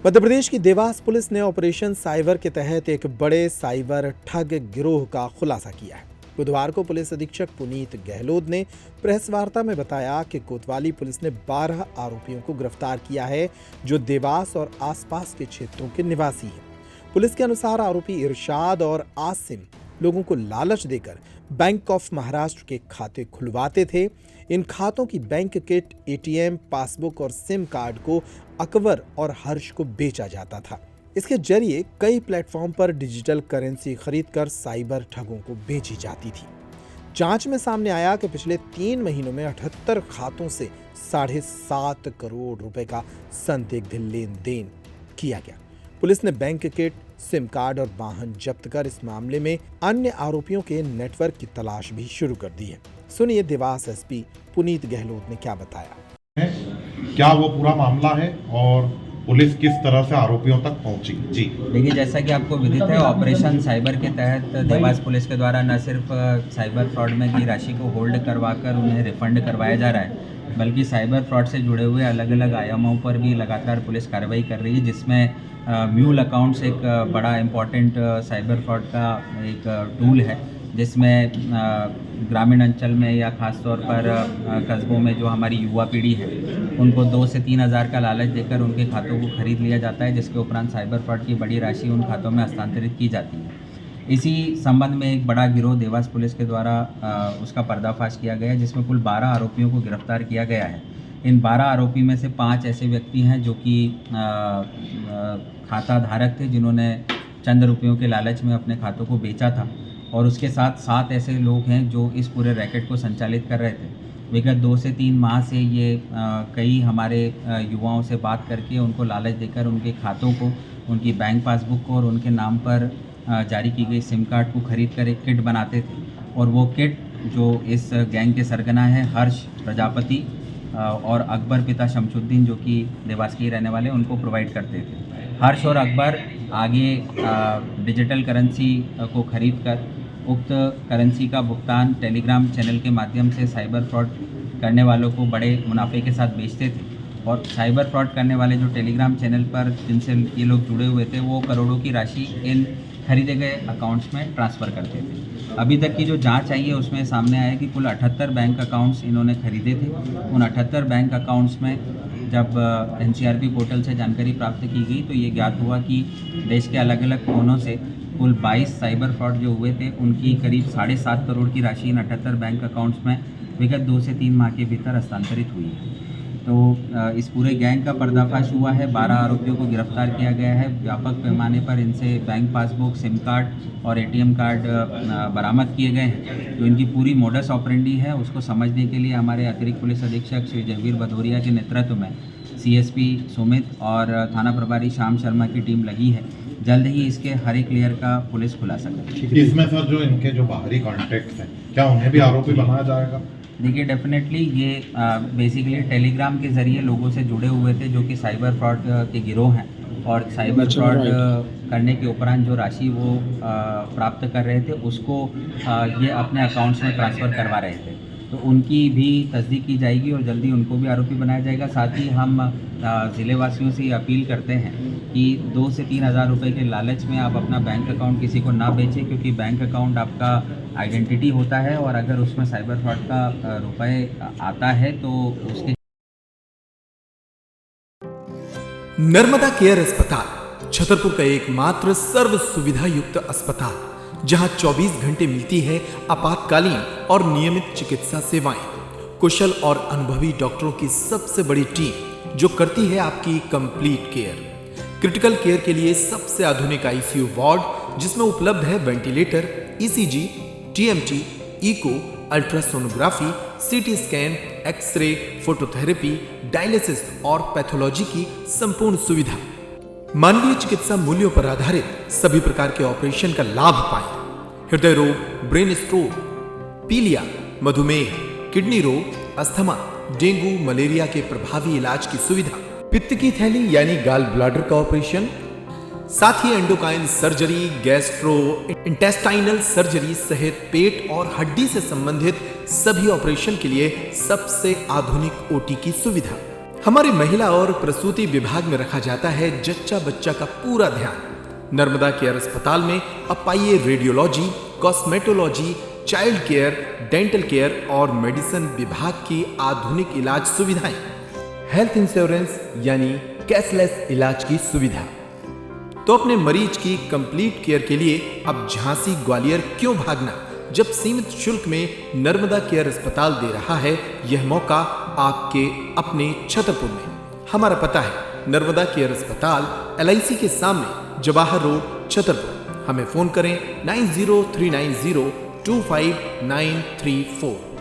मध्य प्रदेश की देवास पुलिस ने operation cyber के तहत एक बड़े साइबर ठग गिरोह का खुलासा किया है। बुधवार को पुलिस अधीक्षक पुनीत गहलोत ने प्रेस वार्ता में बताया कि कोतवाली पुलिस ने 12 आरोपियों को गिरफ्तार किया है, जो देवास और आसपास के क्षेत्रों के निवासी हैं। पुलिस के अनुसार आरोपी इरशाद और आसिम लोगों को लालच देकर बैंक ऑफ महाराष्ट्र के खाते खुलवाते थे। इन खातों की बैंक किट, एटीएम, पासबुक और सिम कार्ड को अकबर और हर्ष को बेचा जाता था। इसके जरिए कई प्लेटफॉर्म पर डिजिटल करेंसी खरीदकर साइबर ठगों को बेची जाती थी। जांच में सामने आया कि पिछले 3 महीनों में 78 खातों से 7.5 करोड़ रुपए का संदिग्ध लेन देन किया गया। पुलिस ने बैंक किट, सिम कार्ड और वाहन जब्त कर इस मामले में अन्य आरोपियों के नेटवर्क की तलाश भी शुरू कर दी है। सुनिए देवास एसपी पुनीत गहलोत ने क्या बताया। क्या वो पूरा मामला है और पुलिस किस तरह से आरोपियों तक पहुंची? जी देखिए, जैसा कि आपको विदित है, ऑपरेशन साइबर के तहत देवास पुलिस के द्वारा न सिर्फ साइबर फ्रॉड में की राशि को होल्ड करवाकर उन्हें रिफंड करवाया जा रहा है, बल्कि साइबर फ्रॉड से जुड़े हुए अलग अलग आयामों पर भी लगातार पुलिस कार्रवाई कर रही है, जिसमें म्यूल अकाउंट्स एक बड़ा इम्पॉर्टेंट साइबर फ्रॉड का एक टूल है, जिसमें ग्रामीण अंचल में या ख़ास तौर पर कस्बों में जो हमारी युवा पीढ़ी है, उनको 2 से 3 हज़ार का लालच देकर उनके खातों को खरीद लिया जाता है, जिसके उपरांत साइबर फ्रॉड की बड़ी राशि उन खातों में हस्तांतरित की जाती है। इसी संबंध में एक बड़ा गिरोह देवास पुलिस के द्वारा उसका पर्दाफाश किया गया है, जिसमें कुल 12 आरोपियों को गिरफ्तार किया गया है। इन 12 आरोपी में से 5 ऐसे व्यक्ति हैं जो कि खाता धारक थे, जिन्होंने चंद रुपयों के लालच में अपने खातों को बेचा था, और उसके साथ 7 ऐसे लोग हैं जो इस पूरे रैकेट को संचालित कर रहे थे। विगत 2 से 3 माह से ये कई हमारे युवाओं से बात करके उनको लालच देकर उनके खातों को, उनकी बैंक पासबुक को और उनके नाम पर जारी की गई सिम कार्ड को खरीद कर एक किट बनाते थे, और वो किट जो इस गैंग के सरगना है हर्ष प्रजापति और अकबर पिता शमशुद्दीन, जो कि देवास के रहने वाले, उनको प्रोवाइड करते थे। हर्ष और अकबर आगे डिजिटल करेंसी को खरीद कर उक्त करेंसी का भुगतान टेलीग्राम चैनल के माध्यम से साइबर फ्रॉड करने वालों को बड़े मुनाफे के साथ बेचते थे, और साइबर फ्रॉड करने वाले जो टेलीग्राम चैनल पर जिनसे ये लोग जुड़े हुए थे, वो करोड़ों की राशि इन खरीदे गए अकाउंट्स में ट्रांसफ़र करते थे। अभी तक की जो जांच आई है उसमें सामने आया कि कुल 78 बैंक अकाउंट्स इन्होंने खरीदे थे। उन 78 बैंक अकाउंट्स में जब एनसीआरपी पोर्टल से जानकारी प्राप्त की गई तो ये ज्ञात हुआ कि देश के अलग अलग कोनों से कुल 22 साइबर फ्रॉड जो हुए थे, उनकी करीब 7.5 करोड़ की राशि इन 78 बैंक अकाउंट्स में विगत 2 से 3 माह के भीतर हस्तांतरित हुई है। तो इस पूरे गैंग का पर्दाफाश हुआ है, 12 आरोपियों को गिरफ्तार किया गया है। व्यापक पैमाने पर इनसे बैंक पासबुक, सिम कार्ड और एटीएम कार्ड बरामद किए गए हैं। तो इनकी पूरी मोडस ऑपरेंडी है, उसको समझने के लिए हमारे अतिरिक्त पुलिस अधीक्षक श्री जयवीर भदौरिया के नेतृत्व में सीएसपी सुमित और थाना प्रभारी श्याम शर्मा की टीम लगी है। जल्द ही इसके हर एक लेयर का पुलिस खुलासा करेगी। इसमें सर जो इनके जो बाहरी कॉन्टैक्ट्स हैं, क्या उन्हें भी आरोपी बनाया जाएगा? देखिए, डेफिनेटली ये बेसिकली टेलीग्राम के ज़रिए लोगों से जुड़े हुए थे जो कि साइबर फ्रॉड के गिरोह हैं, और साइबर फ्रॉड करने के उपरांत जो राशि वो प्राप्त कर रहे थे उसको ये अपने अकाउंट्स में ट्रांसफ़र करवा रहे थे। तो उनकी भी तस्दीक की जाएगी और जल्दी उनको भी आरोपी बनाया जाएगा। साथ ही हम ज़िले वासियों से ये अपील करते हैं कि 2 से 3 हज़ार रुपये के लालच में आप अपना बैंक अकाउंट किसी को ना बेचें, क्योंकि बैंक अकाउंट आपका आइडेंटिटी होता है, और अगर उसमें साइबर फ्रॉड का रुपए आता है तो उसके नर्मदा केयर अस्पताल छतरपुर का एकमात्र सर्व सुविधा युक्त अस्पताल, जहां 24 घंटे मिलती है आपातकालीन और नियमित चिकित्सा सेवाएं। कुशल और अनुभवी डॉक्टरों की सबसे बड़ी टीम जो करती है आपकी कंप्लीट केयर। क्रिटिकल केयर के लिए सबसे आधुनिक आईसीयू वार्ड, जिसमें उपलब्ध है ventilator, ECG, TMT, echo, ultrasonography, CT scan, x ray, phototherapy, dialysis और पैथोलॉजी की संपूर्ण सुविधा। मानवीय चिकित्सा मूल्यों पर आधारित सभी प्रकार के ऑपरेशन का लाभ पाएं। हृदय रोग, ब्रेन स्ट्रोक, पीलिया, मधुमेह, किडनी रोग, अस्थमा, डेंगू, मलेरिया के प्रभावी इलाज की सुविधा, पित्त की थैली यानी गाल ब्लैडर का ऑपरेशन, साथ ही endocrine surgery, gastrointestinal surgery सहित पेट और हड्डी से संबंधित सभी ऑपरेशन के लिए सबसे आधुनिक ओटी की सुविधा। हमारी महिला और प्रसूति विभाग में रखा जाता है जच्चा बच्चा का पूरा ध्यान। नर्मदा केयर अस्पताल में अब पाइए radiology, cosmetology, child care, dental care और मेडिसिन विभाग की आधुनिक इलाज सुविधाएं। हेल्थ इंश्योरेंस यानी कैशलेस इलाज की सुविधा। तो अपने मरीज की कंप्लीट केयर के लिए अब झांसी ग्वालियर क्यों भागना, जब सीमित शुल्क में नर्मदा केयर अस्पताल दे रहा है यह मौका आपके अपने छतरपुर में। हमारा पता है नर्मदा केयर अस्पताल LIC के सामने, जवाहर रोड, छतरपुर। हमें फोन करें 9039025934।